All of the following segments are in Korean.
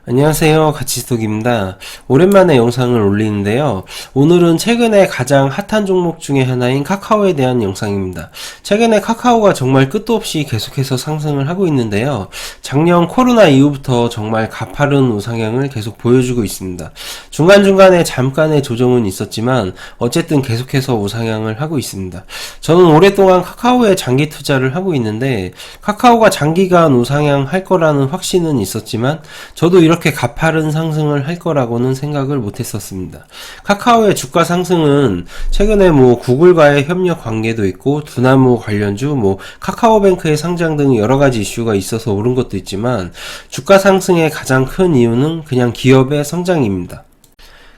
안녕하세요. 가치스톡입니다. 오랜만에 영상을 올리는데요. 오늘은 최근에 가장 핫한 종목 중에 하나인 카카오에 대한 영상입니다. 최근에 카카오가 정말 끝도 없이 계속해서 상승을 하고 있는데요. 작년 코로나 이후부터 정말 가파른 우상향을 계속 보여주고 있습니다. 중간중간에 잠깐의 조정은 있었지만 어쨌든 계속해서 우상향을 하고 있습니다. 저는 오랫동안 카카오에 장기 투자를 하고 있는데 카카오가 장기간 우상향 할 거라는 확신은 있었지만 저도 이렇게 가파른 상승을 할 거라고는 생각을 못했었습니다. 카카오의 주가 상승은 최근에 구글과의 협력 관계도 있고 두나무 관련주, 카카오뱅크의 상장 등 여러가지 이슈가 있어서 오른 것도 있지만 주가 상승의 가장 큰 이유는 그냥 기업의 성장입니다.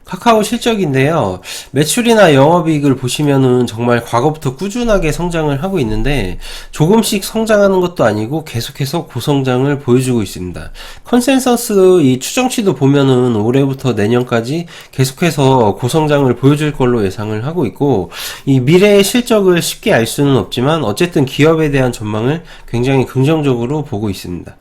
카카오 실적인데요. 매출이나 영업이익을 보시면은 정말 과거부터 꾸준하게 성장을 하고 있는데 조금씩 성장하는 것도 아니고 계속해서 고성장을 보여주고 있습니다. 컨센서스 이 추정치도 보면은 올해부터 내년까지 계속해서 고성장을 보여줄 걸로 예상을 하고 있고 이 미래의 실적을 쉽게 알 수는 없지만 어쨌든 기업에 대한 전망을 굉장히 긍정적으로 보고 있습니다.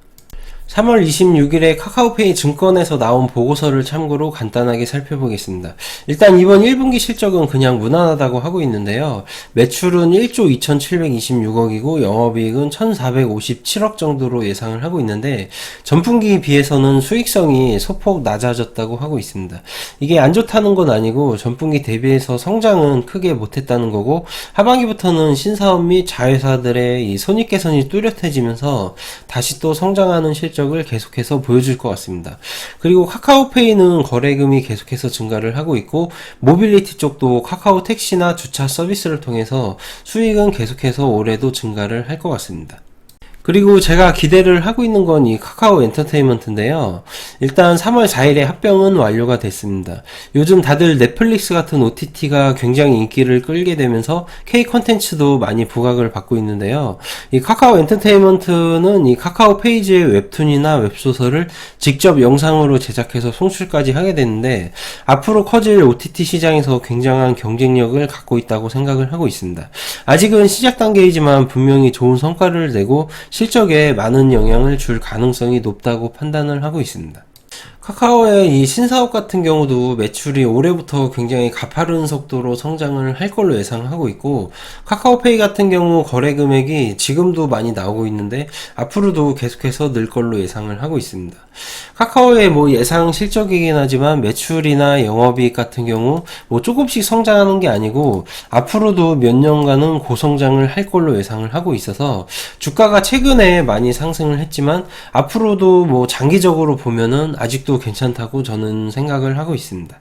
3월 26일에 카카오페이 증권에서 나온 보고서를 참고로 간단하게 살펴보겠습니다. 일단 이번 1분기 실적은 그냥 무난하다고 하고 있는데요. 매출은 1조 2726억이고 영업이익은 1457억 정도로 예상을 하고 있는데 전분기에 비해서는 수익성이 소폭 낮아졌다고 하고 있습니다. 이게 안 좋다는 건 아니고 전분기 대비해서 성장은 크게 못했다는 거고 하반기부터는 신사업 및 자회사들의 이 손익 개선이 뚜렷해지면서 다시 또 성장하는 실적을 계속해서 보여줄 것 같습니다. 그리고 카카오페이는 거래금이 계속해서 증가를 하고 있고 모빌리티 쪽도 카카오 택시나 주차 서비스를 통해서 수익은 계속해서 올해도 증가를 할 것 같습니다. 그리고 제가 기대를 하고 있는 건 이 카카오 엔터테인먼트인데요. 일단 3월 4일에 합병은 완료가 됐습니다. 요즘 다들 넷플릭스 같은 OTT가 굉장히 인기를 끌게 되면서 K 콘텐츠도 많이 부각을 받고 있는데요. 이 카카오 엔터테인먼트는 이 카카오 페이지의 웹툰이나 웹소설을 직접 영상으로 제작해서 송출까지 하게 되는데 앞으로 커질 OTT 시장에서 굉장한 경쟁력을 갖고 있다고 생각을 하고 있습니다. 아직은 시작 단계이지만 분명히 좋은 성과를 내고 실적에 많은 영향을 줄 가능성이 높다고 판단을 하고 있습니다. 카카오의 이 신사업 같은 경우도 매출이 올해부터 굉장히 가파른 속도로 성장을 할 걸로 예상하고 있고 카카오페이 같은 경우 거래 금액이 지금도 많이 나오고 있는데 앞으로도 계속해서 늘 걸로 예상을 하고 있습니다. 카카오의 예상 실적이긴 하지만 매출이나 영업이익 같은 경우 조금씩 성장하는 게 아니고 앞으로도 몇 년간은 고성장을 할 걸로 예상을 하고 있어서 주가가 최근에 많이 상승을 했지만 앞으로도 장기적으로 보면은 아직도 괜찮다고 저는 생각을 하고 있습니다.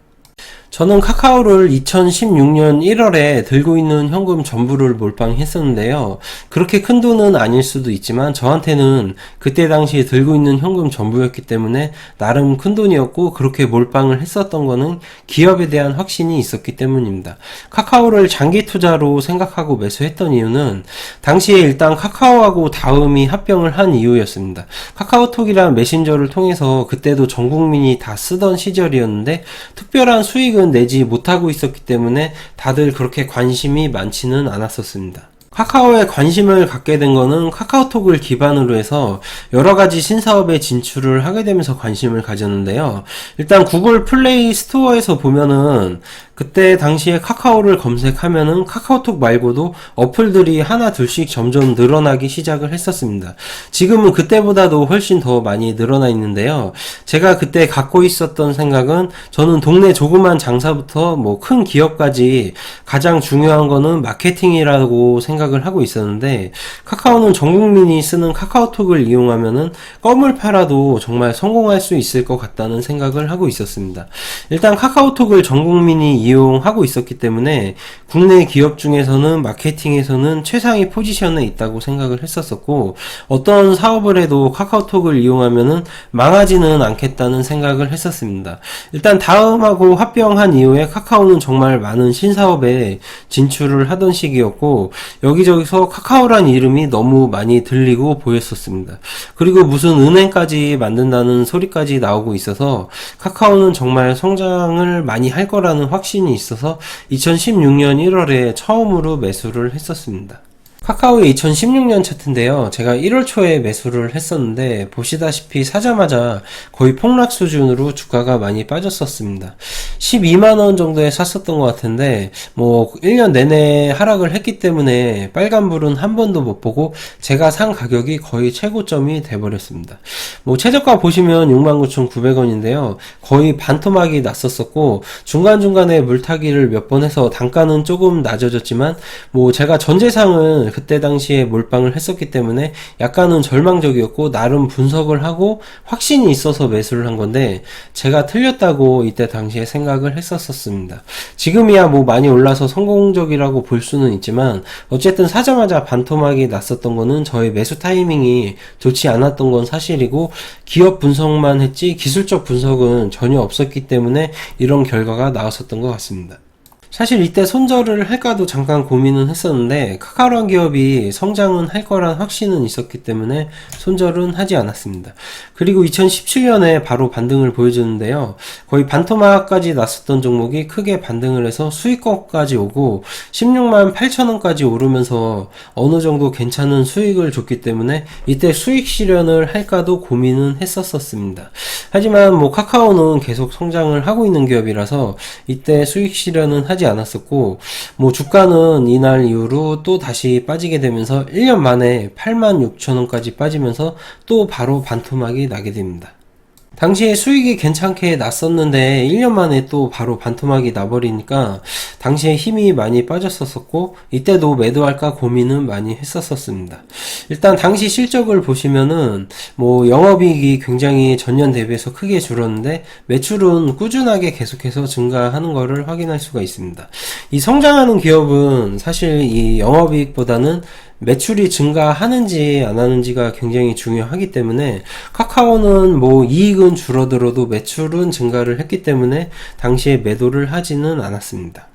저는 카카오를 2016년 1월에 들고 있는 현금 전부를 몰빵했었는데요. 그렇게 큰 돈은 아닐 수도 있지만 저한테는 그때 당시에 들고 있는 현금 전부였기 때문에 나름 큰 돈이었고 그렇게 몰빵을 했었던 거는 기업에 대한 확신이 있었기 때문입니다. 카카오를 장기 투자로 생각하고 매수했던 이유는 당시에 일단 카카오하고 다음이 합병을 한 이유였습니다. 카카오톡이란 메신저를 통해서 그때도 전 국민이 다 쓰던 시절이었는데 특별한 수익은 내지 못하고 있었기 때문에 다들 그렇게 관심이 많지는 않았었습니다. 카카오에 관심을 갖게 된 거는 카카오톡을 기반으로 해서 여러가지 신사업에 진출을 하게 되면서 관심을 가졌는데요. 일단 구글 플레이 스토어에서 보면은 그때 당시에 카카오를 검색하면은 카카오톡 말고도 어플들이 하나 둘씩 점점 늘어나기 시작을 했었습니다. 지금은 그때보다도 훨씬 더 많이 늘어나 있는데요. 제가 그때 갖고 있었던 생각은 저는 동네 조그만 장사부터 큰 기업까지 가장 중요한 거는 마케팅이라고 생각을 하고 있었는데 카카오는 전 국민이 쓰는 카카오톡을 이용하면은 껌을 팔아도 정말 성공할 수 있을 것 같다는 생각을 하고 있었습니다. 일단 카카오톡을 전 국민이 이용하고 있었기 때문에 국내 기업 중에서는 마케팅에서는 최상위 포지션에 있다고 생각을 했었었고 어떤 사업을 해도 카카오톡을 이용하면은 망하지는 않겠다는 생각을 했었습니다. 일단 다음하고 합병한 이후에 카카오는 정말 많은 신사업에 진출을 하던 시기였고 여기저기서 카카오란 이름이 너무 많이 들리고 보였었습니다. 그리고 무슨 은행까지 만든다는 소리까지 나오고 있어서 카카오는 정말 성장을 많이 할 거라는 확신이 있어서 2016년 1월에 처음으로 매수를 했었습니다. 카카오의 2016년 차트인데요. 제가 1월 초에 매수를 했었는데 보시다시피 사자마자 거의 폭락 수준으로 주가가 많이 빠졌었습니다. 12만원 정도에 샀었던 것 같은데 1년 내내 하락을 했기 때문에 빨간불은 한 번도 못 보고 제가 산 가격이 거의 최고점이 돼버렸습니다. 최저가 보시면 69,900원인데요. 거의 반토막이 났었었고 중간중간에 물타기를 몇 번 해서 단가는 조금 낮아졌지만 제가 전 재상을 그때 당시에 몰빵을 했었기 때문에 약간은 절망적이었고 나름 분석을 하고 확신이 있어서 매수를 한 건데 제가 틀렸다고 이때 당시에 생각을 했었습니다. 지금이야 많이 올라서 성공적이라고 볼 수는 있지만 어쨌든 사자마자 반토막이 났었던 거는 저의 매수 타이밍이 좋지 않았던 건 사실이고 기업 분석만 했지 기술적 분석은 전혀 없었기 때문에 이런 결과가 나왔었던 것 같습니다. 사실 이때 손절을 할까도 잠깐 고민은 했었는데 카카오란 기업이 성장은 할 거란 확신은 있었기 때문에 손절은 하지 않았습니다. 그리고 2017년에 바로 반등을 보여주는데요. 거의 반토막까지 났었던 종목이 크게 반등을 해서 수익권까지 오고 16만 8천원까지 오르면서 어느 정도 괜찮은 수익을 줬기 때문에 이때 수익 실현을 할까도 고민은 했었습니다. 하지만 카카오는 계속 성장을 하고 있는 기업이라서 이때 수익 실현은 하지 않았었고 주가는 이날 이후로 또 다시 빠지게 되면서 1년 만에 86,000원까지 빠지면서 또 바로 반토막이 나게 됩니다. 당시에 수익이 괜찮게 났었는데 1년 만에 또 바로 반토막이 나버리니까 당시에 힘이 많이 빠졌었고 이때도 매도할까 고민은 많이 했었습니다. 일단 당시 실적을 보시면은 영업이익이 굉장히 전년 대비해서 크게 줄었는데 매출은 꾸준하게 계속해서 증가하는 것을 확인할 수가 있습니다. 이 성장하는 기업은 사실 이 영업이익보다는 매출이 증가하는지 안 하는지가 굉장히 중요하기 때문에 카카오는 이익은 줄어들어도 매출은 증가를 했기 때문에 당시에 매도를 하지는 않았습니다.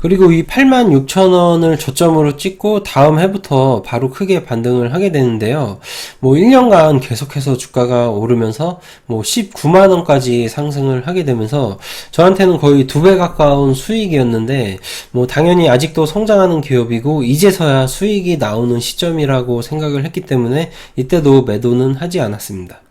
그리고 이 86,000원을 저점으로 찍고 다음 해부터 바로 크게 반등을 하게 되는데요. 1년간 계속해서 주가가 오르면서 19만원까지 상승을 하게 되면서 저한테는 거의 2배 가까운 수익이었는데 당연히 아직도 성장하는 기업이고 이제서야 수익이 나오는 시점이라고 생각을 했기 때문에 이때도 매도는 하지 않았습니다.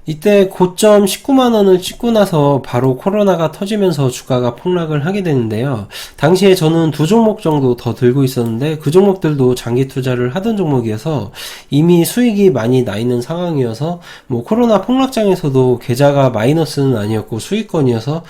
이때 고점 19만원을 찍고 나서 바로 코로나가 터지면서 주가가 폭락을 하게 되는데요. 당시에 저는 2종목 정도 더 들고 있었는데 그 종목들도 장기 투자를 하던 종목이어서 이미 수익이 많이 나 있는 상황이어서 코로나 폭락장에서도 계좌가 마이너스는 아니었고 수익권이어서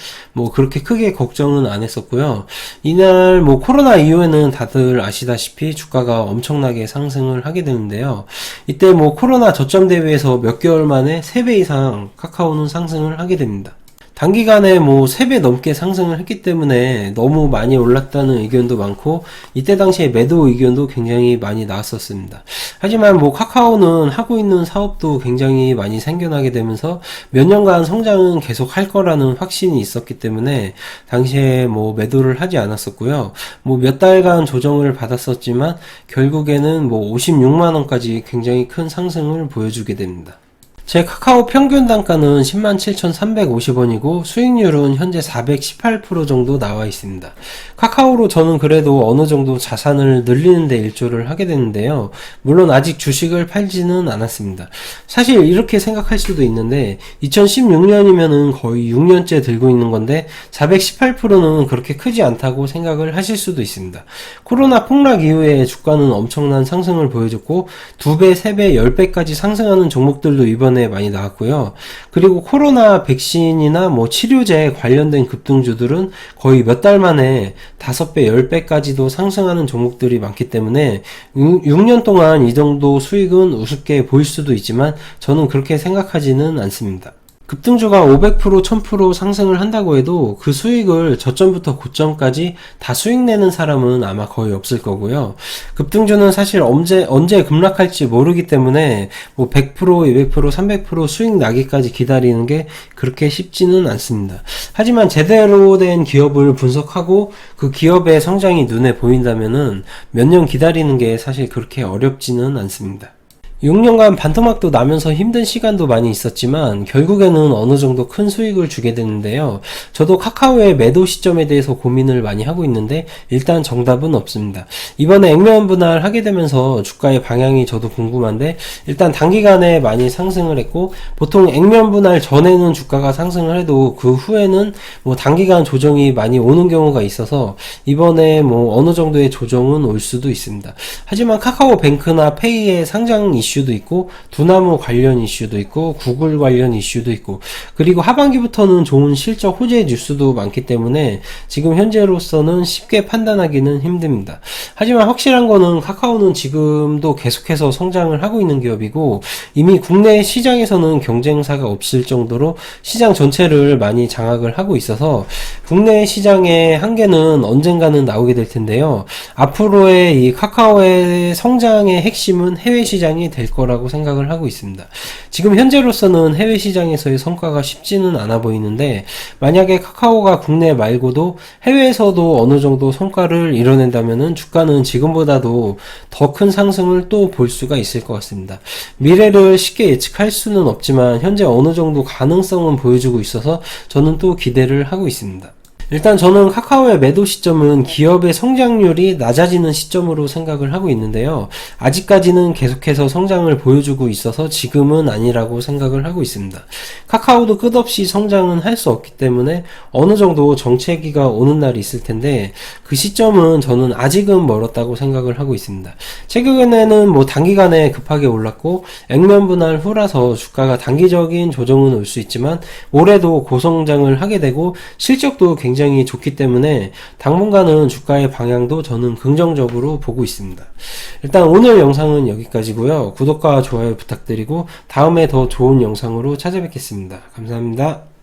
그렇게 크게 걱정은 안 했었고요. 이날 코로나 이후에는 다들 아시다시피 주가가 엄청나게 상승을 하게 되는데요. 이때 코로나 저점 대비해서 몇 개월 만에 3배 이상 카카오는 상승을 하게 됩니다. 단기간에 3배 넘게 상승을 했기 때문에 너무 많이 올랐다는 의견도 많고 이때 당시에 매도 의견도 굉장히 많이 나왔었습니다. 하지만 카카오는 하고 있는 사업도 굉장히 많이 생겨나게 되면서 몇 년간 성장은 계속 할 거라는 확신이 있었기 때문에 당시에 매도를 하지 않았었고요. 몇 달간 조정을 받았었지만 결국에는 56만원까지 굉장히 큰 상승을 보여주게 됩니다. 제 카카오 평균 단가는 107,350원이고 수익률은 현재 418% 정도 나와 있습니다. 카카오로 저는 그래도 어느 정도 자산을 늘리는 데 일조를 하게 되는데요. 물론 아직 주식을 팔지는 않았습니다. 사실 이렇게 생각할 수도 있는데 2016년이면은 거의 6년째 들고 있는 건데 418%는 그렇게 크지 않다고 생각을 하실 수도 있습니다. 코로나 폭락 이후에 주가는 엄청난 상승을 보여줬고 2배, 3배, 10배까지 상승하는 종목들도 이번에 많이 나왔고요. 그리고 코로나 백신이나 치료제 관련된 급등주들은 거의 몇 달 만에 5배, 10배까지도 상승하는 종목들이 많기 때문에 6년 동안 이 정도 수익은 우습게 보일 수도 있지만 저는 그렇게 생각하지는 않습니다. 급등주가 500%, 1000% 상승을 한다고 해도 그 수익을 저점부터 고점까지 다 수익 내는 사람은 아마 거의 없을 거고요. 급등주는 사실 언제 급락할지 모르기 때문에 100%, 200%, 300% 수익 나기까지 기다리는 게 그렇게 쉽지는 않습니다. 하지만 제대로 된 기업을 분석하고 그 기업의 성장이 눈에 보인다면은 몇 년 기다리는 게 사실 그렇게 어렵지는 않습니다. 6년간 반토막도 나면서 힘든 시간도 많이 있었지만 결국에는 어느 정도 큰 수익을 주게 되는데요. 저도 카카오의 매도 시점에 대해서 고민을 많이 하고 있는데 일단 정답은 없습니다. 이번에 액면 분할하게 되면서 주가의 방향이 저도 궁금한데 일단 단기간에 많이 상승을 했고 보통 액면 분할 전에는 주가가 상승을 해도 그 후에는 뭐 단기간 조정이 많이 오는 경우가 있어서 이번에 뭐 어느 정도의 조정은 올 수도 있습니다. 하지만 카카오뱅크나 페이의 상장 이슈도 있고 두나무 관련 이슈도 있고 구글 관련 이슈도 있고 그리고 하반기부터는 좋은 실적 호재 뉴스도 많기 때문에 지금 현재로서는 쉽게 판단하기는 힘듭니다. 하지만 확실한 거는 카카오는 지금도 계속해서 성장을 하고 있는 기업이고 이미 국내 시장에서는 경쟁사가 없을 정도로 시장 전체를 많이 장악을 하고 있어서 국내 시장의 한계는 언젠가는 나오게 될 텐데요. 앞으로의 이 카카오의 성장의 핵심은 해외 시장이 될 거라고 생각을 하고 있습니다. 지금 현재로서는 해외 시장에서의 성과가 쉽지는 않아 보이는데 만약에 카카오가 국내 말고도 해외에서도 어느 정도 성과를 이뤄낸다면은 주가는 지금보다도 더 큰 상승을 또 볼 수가 있을 것 같습니다. 미래를 쉽게 예측할 수는 없지만 현재 어느 정도 가능성은 보여주고 있어서 저는 또 기대를 하고 있습니다. 일단 저는 카카오의 매도 시점은 기업의 성장률이 낮아지는 시점으로 생각을 하고 있는데요. 아직까지는 계속해서 성장을 보여주고 있어서 지금은 아니라고 생각을 하고 있습니다. 카카오도 끝없이 성장은 할 수 없기 때문에 어느 정도 정체기가 오는 날이 있을 텐데 그 시점은 저는 아직은 멀었다고 생각을 하고 있습니다. 최근에는 뭐 단기간에 급하게 올랐고 액면 분할 후라서 주가가 단기적인 조정은 올 수 있지만 올해도 고성장을 하게 되고 실적도 굉장히 좋기 때문에 당분간은 주가의 방향도 저는 긍정적으로 보고 있습니다. 일단 오늘 영상은 여기까지고요. 구독과 좋아요 부탁드리고 다음에 더 좋은 영상으로 찾아뵙겠습니다. 감사합니다.